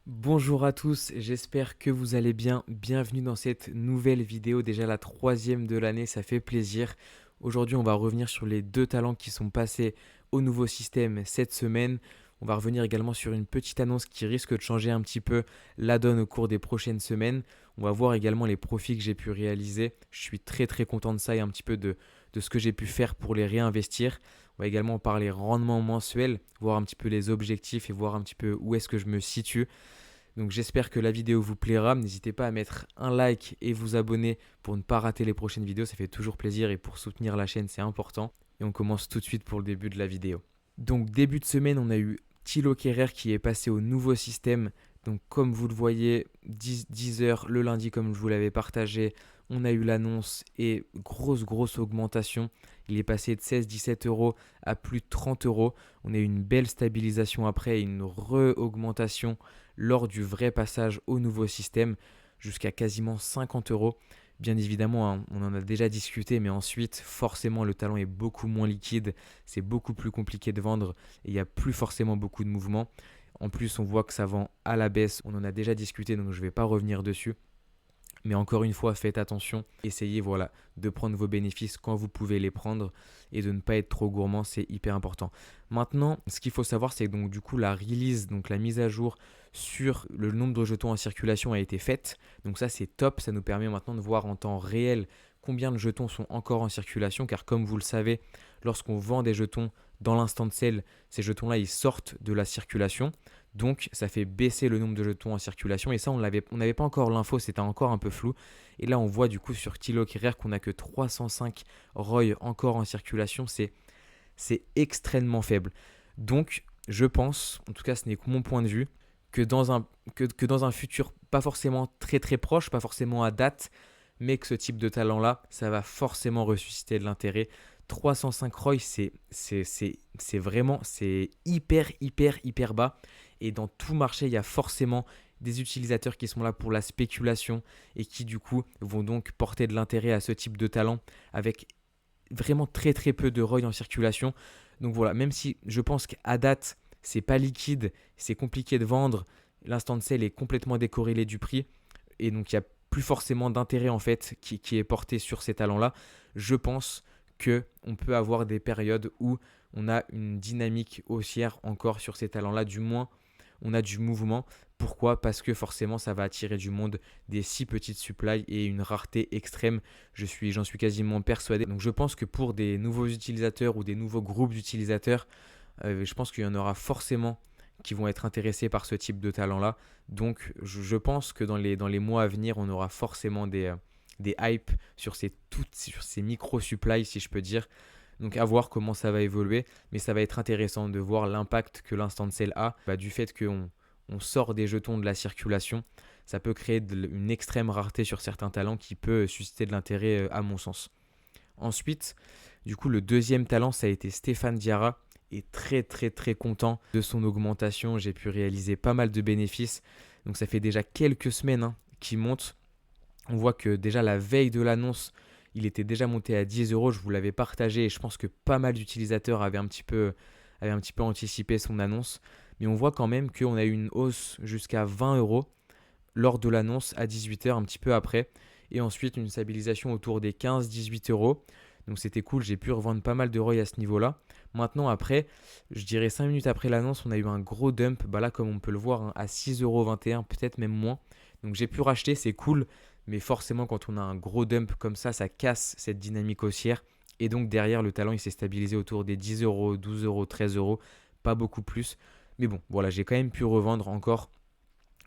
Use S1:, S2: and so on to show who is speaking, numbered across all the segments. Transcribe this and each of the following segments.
S1: Bonjour à tous, j'espère que vous allez bien. Bienvenue dans cette nouvelle vidéo, déjà la troisième de l'année, ça fait plaisir. Aujourd'hui, on va revenir sur les deux talents qui sont passés au nouveau système cette semaine. On va revenir également sur une petite annonce qui risque de changer un petit peu la donne au cours des prochaines semaines. On va voir également les profits que j'ai pu réaliser. Je suis très content de ça et un petit peu de ce que j'ai pu faire pour les réinvestir. On va également parler rendement mensuel, voir un petit peu les objectifs et voir un petit peu où est-ce que je me situe. Donc j'espère que la vidéo vous plaira. N'hésitez pas à mettre un like et vous abonner pour ne pas rater les prochaines vidéos. Ça fait toujours plaisir et pour soutenir la chaîne, c'est important. Et on commence tout de suite pour le début de la vidéo. Donc début de semaine, on a eu Thilo Kehrer qui est passé au nouveau système. Donc comme vous le voyez, 10 heures le lundi comme je vous l'avais partagé, on a eu l'annonce et grosse augmentation. Il est passé de 16-17 euros à plus de 30 euros. On a eu une belle stabilisation après et une re-augmentation lors du vrai passage au nouveau système jusqu'à quasiment 50 euros. Bien évidemment, hein, on en a déjà discuté, mais ensuite, forcément, le talent est beaucoup moins liquide, c'est beaucoup plus compliqué de vendre et il n'y a plus forcément beaucoup de mouvements. En plus, on voit que ça vend à la baisse, on en a déjà discuté, donc je ne vais pas revenir dessus. Mais encore une fois, faites attention. Essayez de prendre vos bénéfices quand vous pouvez les prendre et de ne pas être trop gourmand, c'est hyper important. Maintenant, ce qu'il faut savoir, c'est que donc, du coup, la release, donc la mise à jour sur le nombre de jetons en circulation a été faite. Donc ça, c'est top. Ça nous permet maintenant de voir en temps réel combien de jetons sont encore en circulation. Car comme vous le savez, lorsqu'on vend des jetons dans l'instant de sale, ces jetons-là, ils sortent de la circulation. Donc, ça fait baisser le nombre de jetons en circulation. Et ça, on n'avait pas encore l'info, c'était encore un peu flou. Et là, on voit du coup sur Thilo Kehrer qu'on n'a que 305 ROI encore en circulation. C'est extrêmement faible. Donc, je pense, en tout cas, ce n'est que mon point de vue, que dans un futur pas forcément très proche, pas forcément à date, mais que ce type de talent-là, ça va forcément ressusciter de l'intérêt. 305 ROI, c'est vraiment, c'est hyper bas. Et dans tout marché, il y a forcément des utilisateurs qui sont là pour la spéculation et qui du coup vont donc porter de l'intérêt à ce type de talent avec vraiment très peu de ROI en circulation. Donc voilà, même si je pense qu'à date, c'est pas liquide, c'est compliqué de vendre, l'instant de sale est complètement décorrélé du prix et donc il n'y a plus forcément d'intérêt en fait qui est porté sur ces talents-là. Je pense qu'on peut avoir des périodes où on a une dynamique haussière encore sur ces talents-là, du moins on a du mouvement. Pourquoi? Parce que forcément, ça va attirer du monde, des si petites supplies et une rareté extrême. J'en suis quasiment persuadé. Donc je pense que pour des nouveaux utilisateurs ou des nouveaux groupes d'utilisateurs, je pense qu'il y en aura forcément qui vont être intéressés par ce type de talent-là. Donc je pense que dans les mois à venir, on aura forcément des hypes sur sur ces micro-supplies, si je peux dire. Donc à voir comment ça va évoluer, mais ça va être intéressant de voir l'impact que l'instant sale a du fait qu'on sort des jetons de la circulation. Ça peut créer une extrême rareté sur certains talents qui peut susciter de l'intérêt à mon sens. Ensuite, du coup, le deuxième talent, ça a été Stéphane Diarra. Et très content de son augmentation. J'ai pu réaliser pas mal de bénéfices. Donc ça fait déjà quelques semaines qu'il monte. On voit que déjà la veille de l'annonce, il était déjà monté à 10 euros. Je vous l'avais partagé et je pense que pas mal d'utilisateurs avaient avaient un petit peu anticipé son annonce. Mais on voit quand même qu'on a eu une hausse jusqu'à 20 euros lors de l'annonce à 18 heures, un petit peu après. Et ensuite, une stabilisation autour des 15-18 euros. Donc c'était cool, j'ai pu revendre pas mal de ROI à ce niveau-là. Maintenant, après, je dirais 5 minutes après l'annonce, on a eu un gros dump. Là, comme on peut le voir, à 6,21 €, peut-être même moins. Donc j'ai pu racheter, c'est cool. Mais forcément, quand on a un gros dump comme ça casse cette dynamique haussière. Et donc derrière, le talent, il s'est stabilisé autour des 10 euros, 12 euros, 13 euros. Pas beaucoup plus. Mais bon, voilà, j'ai quand même pu revendre encore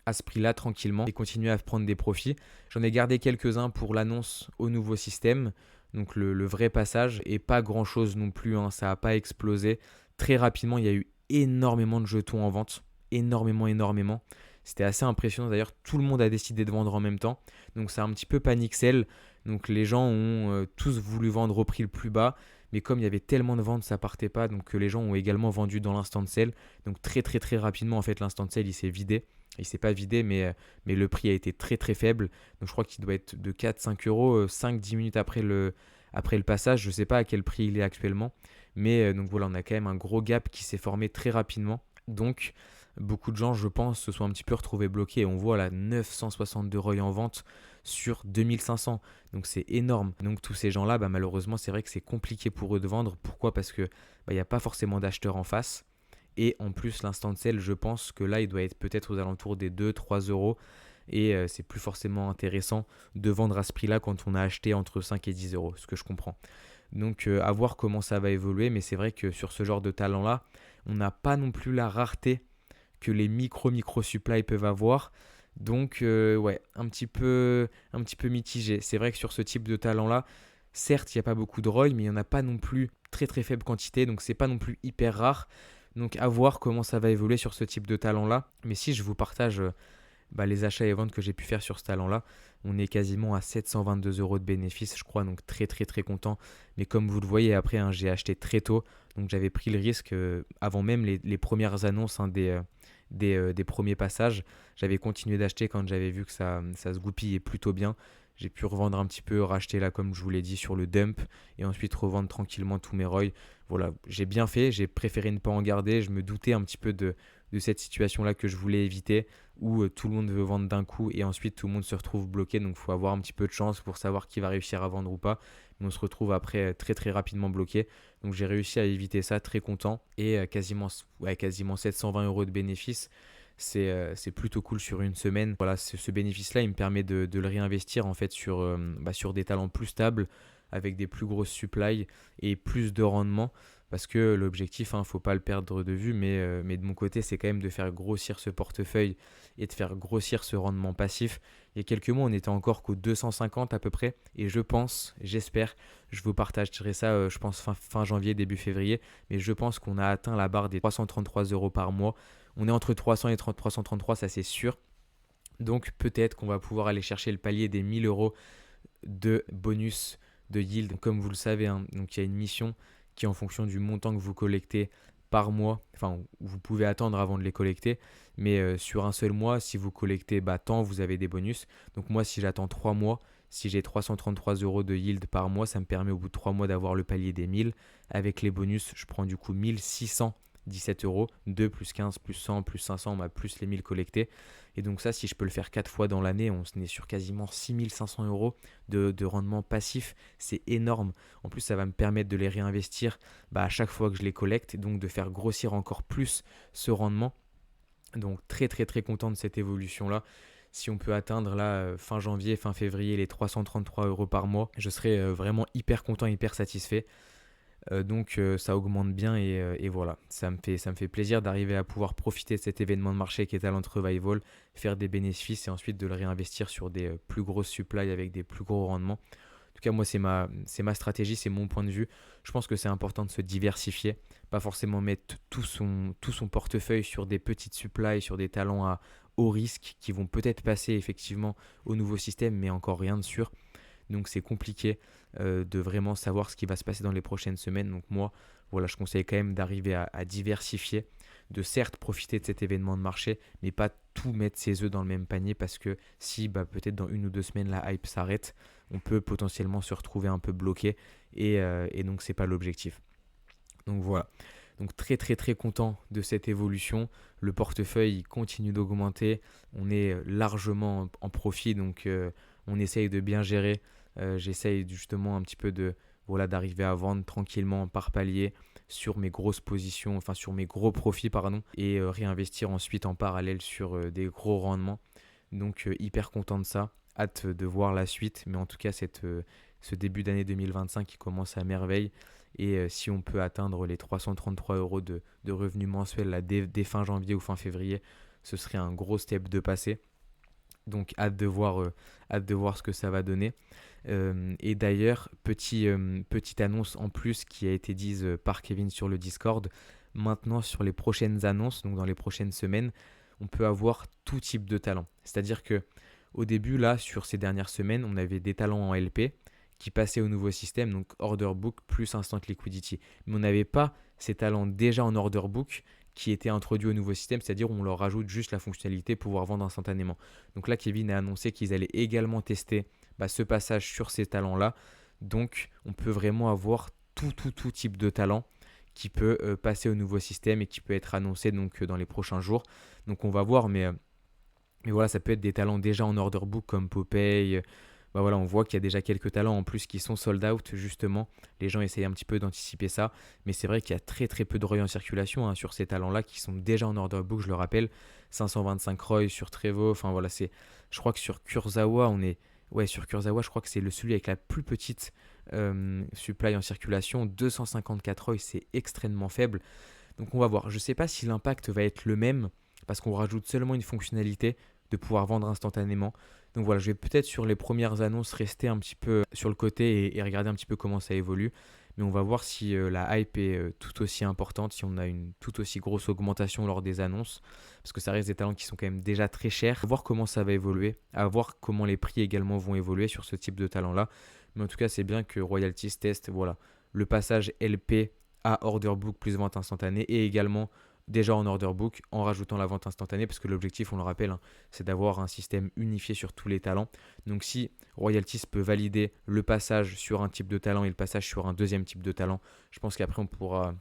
S1: à ce prix-là tranquillement et continuer à prendre des profits. J'en ai gardé quelques-uns pour l'annonce au nouveau système, donc le vrai passage, et pas grand-chose non plus, ça n'a pas explosé. Très rapidement, il y a eu énormément de jetons en vente, énormément. C'était assez impressionnant d'ailleurs, tout le monde a décidé de vendre en même temps, donc c'est un petit peu panic sell. Donc les gens ont tous voulu vendre au prix le plus bas, mais comme il y avait tellement de ventes, ça partait pas, donc les gens ont également vendu dans l'instant de sell. Donc très rapidement, en fait, l'instant de sell, il s'est vidé. Il s'est pas vidé, mais le prix a été très faible. Donc je crois qu'il doit être de 4-5 euros, 5-10 minutes après le passage. Je ne sais pas à quel prix il est actuellement. Mais donc voilà, on a quand même un gros gap qui s'est formé très rapidement. Donc beaucoup de gens, je pense, se sont un petit peu retrouvés bloqués. On voit là 962 ROI en vente sur 2500. Donc c'est énorme. Donc tous ces gens-là, malheureusement, c'est vrai que c'est compliqué pour eux de vendre. Pourquoi? Parce que il n'y a pas forcément d'acheteurs en face. Et en plus, l'instant de sell, je pense que là, il doit être peut-être aux alentours des 2-3 euros. Et c'est plus forcément intéressant de vendre à ce prix-là quand on a acheté entre 5 et 10 euros, ce que je comprends. Donc à voir comment ça va évoluer, mais c'est vrai que sur ce genre de talent-là, on n'a pas non plus la rareté que les micro supply peuvent avoir. Donc ouais, un petit peu mitigé. C'est vrai que sur ce type de talent-là, certes, il n'y a pas beaucoup de ROI, mais il n'y en a pas non plus très très faible quantité, donc c'est pas non plus hyper rare. Donc à voir comment ça va évoluer sur ce type de talent-là. Mais si je vous partage les achats et ventes que j'ai pu faire sur ce talent-là, on est quasiment à 722 euros de bénéfices, je crois, donc très très très content. Mais comme vous le voyez après, hein, j'ai acheté très tôt, donc j'avais pris le risque avant même les premières annonces des premiers passages. J'avais continué d'acheter quand j'avais vu que ça se goupillait plutôt bien. J'ai pu revendre un petit peu, racheter là comme je vous l'ai dit sur le dump et ensuite revendre tranquillement tous mes ROI. Voilà, j'ai bien fait, j'ai préféré ne pas en garder. Je me doutais un petit peu de cette situation-là que je voulais éviter où tout le monde veut vendre d'un coup et ensuite tout le monde se retrouve bloqué. Donc il faut avoir un petit peu de chance pour savoir qui va réussir à vendre ou pas. Mais on se retrouve après très très rapidement bloqué. Donc j'ai réussi à éviter ça, très content. Et quasiment 720 euros de bénéfices. C'est plutôt cool sur une semaine. Voilà, ce bénéfice-là, il me permet de le réinvestir en fait sur des talents plus stables, avec des plus grosses supplies et plus de rendement. Parce que l'objectif, ne faut pas le perdre de vue, mais de mon côté, c'est quand même de faire grossir ce portefeuille et de faire grossir ce rendement passif. Il y a quelques mois, on était encore qu'aux 250 à peu près. Et je pense, j'espère, je vous partagerai ça, je pense fin janvier, début février. Mais je pense qu'on a atteint la barre des 333 euros par mois. On est entre 300 et 333, ça c'est sûr. Donc peut-être qu'on va pouvoir aller chercher le palier des 1000 euros de bonus de yield. Comme vous le savez, hein, donc il y a une mission qui est en fonction du montant que vous collectez par mois, enfin vous pouvez attendre avant de les collecter, mais sur un seul mois, si vous collectez tant, vous avez des bonus. Donc moi, si j'attends 3 mois, si j'ai 333 euros de yield par mois, ça me permet au bout de 3 mois d'avoir le palier des 1000. Avec les bonus, je prends du coup 1617 euros, 2 plus 15 plus 100 plus 500, plus les 1000 collectés. Et donc ça, si je peux le faire 4 fois dans l'année, on est sur quasiment 6500 euros de rendement passif. C'est énorme. En plus, ça va me permettre de les réinvestir à chaque fois que je les collecte, et donc de faire grossir encore plus ce rendement. Donc très très très content de cette évolution-là. Si on peut atteindre là fin janvier, fin février les 333 euros par mois, je serai vraiment hyper content, hyper satisfait. Donc ça augmente bien et voilà, ça me fait plaisir d'arriver à pouvoir profiter de cet événement de marché qui est Talent Revival, faire des bénéfices et ensuite de le réinvestir sur des plus grosses supplies avec des plus gros rendements. En tout cas, moi, c'est ma stratégie, c'est mon point de vue. Je pense que c'est important de se diversifier, pas forcément mettre tout son portefeuille sur des petites supplies, sur des talents à haut risque qui vont peut-être passer effectivement au nouveau système, mais encore rien de sûr. Donc c'est compliqué de vraiment savoir ce qui va se passer dans les prochaines semaines. Donc moi, voilà, je conseille quand même d'arriver à diversifier, de certes profiter de cet événement de marché, mais pas tout mettre ses œufs dans le même panier parce que si peut-être dans 1 ou 2 semaines la hype s'arrête, on peut potentiellement se retrouver un peu bloqué et donc c'est pas l'objectif. Donc voilà. Donc très très très content de cette évolution. Le portefeuille continue d'augmenter. On est largement en profit, donc on essaye de bien gérer. J'essaye justement un petit peu d'arriver à vendre tranquillement par palier sur mes grosses positions, enfin sur mes gros profits, pardon, et réinvestir ensuite en parallèle sur des gros rendements. Donc hyper content de ça. Hâte de voir la suite, mais en tout cas ce début d'année 2025 qui commence à merveille. Et si on peut atteindre les 333 euros de revenus mensuels là, dès fin janvier ou fin février, ce serait un gros step de passé. Donc hâte de voir ce que ça va donner. Et d'ailleurs, petite annonce en plus qui a été dite par Kevin sur le Discord. Maintenant, sur les prochaines annonces, donc dans les prochaines semaines, on peut avoir tout type de talent. C'est-à-dire que au début, là, sur ces dernières semaines, on avait des talents en LP qui passaient au nouveau système, donc Order Book plus Instant Liquidity. Mais on n'avait pas ces talents déjà en Order Book qui étaient introduits au nouveau système, c'est-à-dire on leur rajoute juste la fonctionnalité pouvoir vendre instantanément. Donc là, Kevin a annoncé qu'ils allaient également tester ce passage sur ces talents-là. Donc, on peut vraiment avoir tout type de talent qui peut passer au nouveau système et qui peut être annoncé donc dans les prochains jours. Donc on va voir, mais voilà, ça peut être des talents déjà en order book comme Popeye. Bah voilà, on voit qu'il y a déjà quelques talents en plus qui sont sold out, justement. Les gens essayent un petit peu d'anticiper ça. Mais c'est vrai qu'il y a très très peu de ROI en circulation sur ces talents-là qui sont déjà en order book, je le rappelle. 525 ROI sur Trevo. Enfin voilà, je crois que sur Kurzawa, Ouais, sur Kurzawa, je crois que c'est celui avec la plus petite supply en circulation. 254 ROI, c'est extrêmement faible. Donc on va voir. Je ne sais pas si l'impact va être le même parce qu'on rajoute seulement une fonctionnalité de pouvoir vendre instantanément. Donc voilà, je vais peut-être sur les premières annonces rester un petit peu sur le côté et regarder un petit peu comment ça évolue. Mais on va voir si la hype est tout aussi importante, si on a une tout aussi grosse augmentation lors des annonces. Parce que ça reste des talents qui sont quand même déjà très chers. À voir comment ça va évoluer, à voir comment les prix également vont évoluer sur ce type de talent-là. Mais en tout cas, c'est bien que Royalties teste voilà, le passage LP à order book plus vente instantanée et également déjà en order book en rajoutant la vente instantanée parce que l'objectif, on le rappelle, c'est d'avoir un système unifié sur tous les talents. Donc si Royalties peut valider le passage sur un type de talent et le passage sur un deuxième type de talent, je pense qu'après on pourra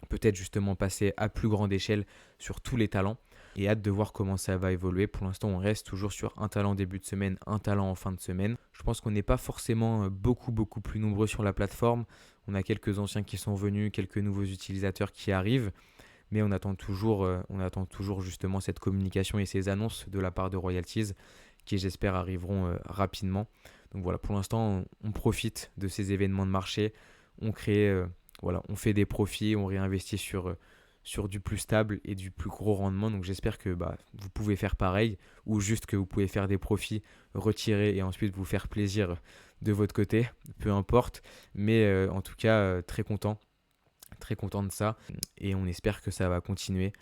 S1: peut-être justement passer à plus grande échelle sur tous les talents et hâte de voir comment ça va évoluer. Pour l'instant, on reste toujours sur un talent début de semaine, un talent en fin de semaine. Je pense qu'on n'est pas forcément beaucoup plus nombreux sur la plateforme. On a quelques anciens qui sont venus, quelques nouveaux utilisateurs qui arrivent, mais on attend toujours justement cette communication et ces annonces de la part de Royalties qui, j'espère, arriveront rapidement. Donc voilà, pour l'instant, on profite de ces événements de marché, on crée, voilà, on fait des profits, on réinvestit sur du plus stable et du plus gros rendement. Donc j'espère que vous pouvez faire pareil ou juste que vous pouvez faire des profits, retirer et ensuite vous faire plaisir de votre côté, peu importe. Mais en tout cas, très content de ça et on espère que ça va continuer.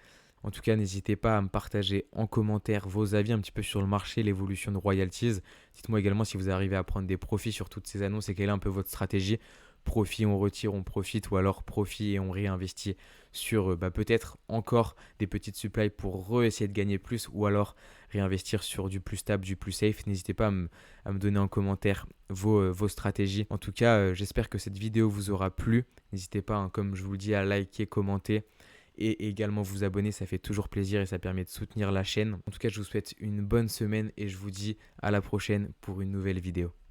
S1: En tout cas, n'hésitez pas à me partager en commentaire vos avis un petit peu sur le marché, l'évolution de Royalties. Dites-moi également si vous arrivez à prendre des profits sur toutes ces annonces et quelle est un peu votre stratégie. Profit, on retire, on profite ou alors profit et on réinvestit sur peut-être encore des petites supplies pour essayer de gagner plus ou alors réinvestir sur du plus stable, du plus safe. N'hésitez pas à me donner en commentaire vos stratégies. En tout cas, j'espère que cette vidéo vous aura plu. N'hésitez pas, comme je vous le dis, à liker, commenter et également vous abonner, ça fait toujours plaisir et ça permet de soutenir la chaîne. En tout cas, je vous souhaite une bonne semaine et je vous dis à la prochaine pour une nouvelle vidéo.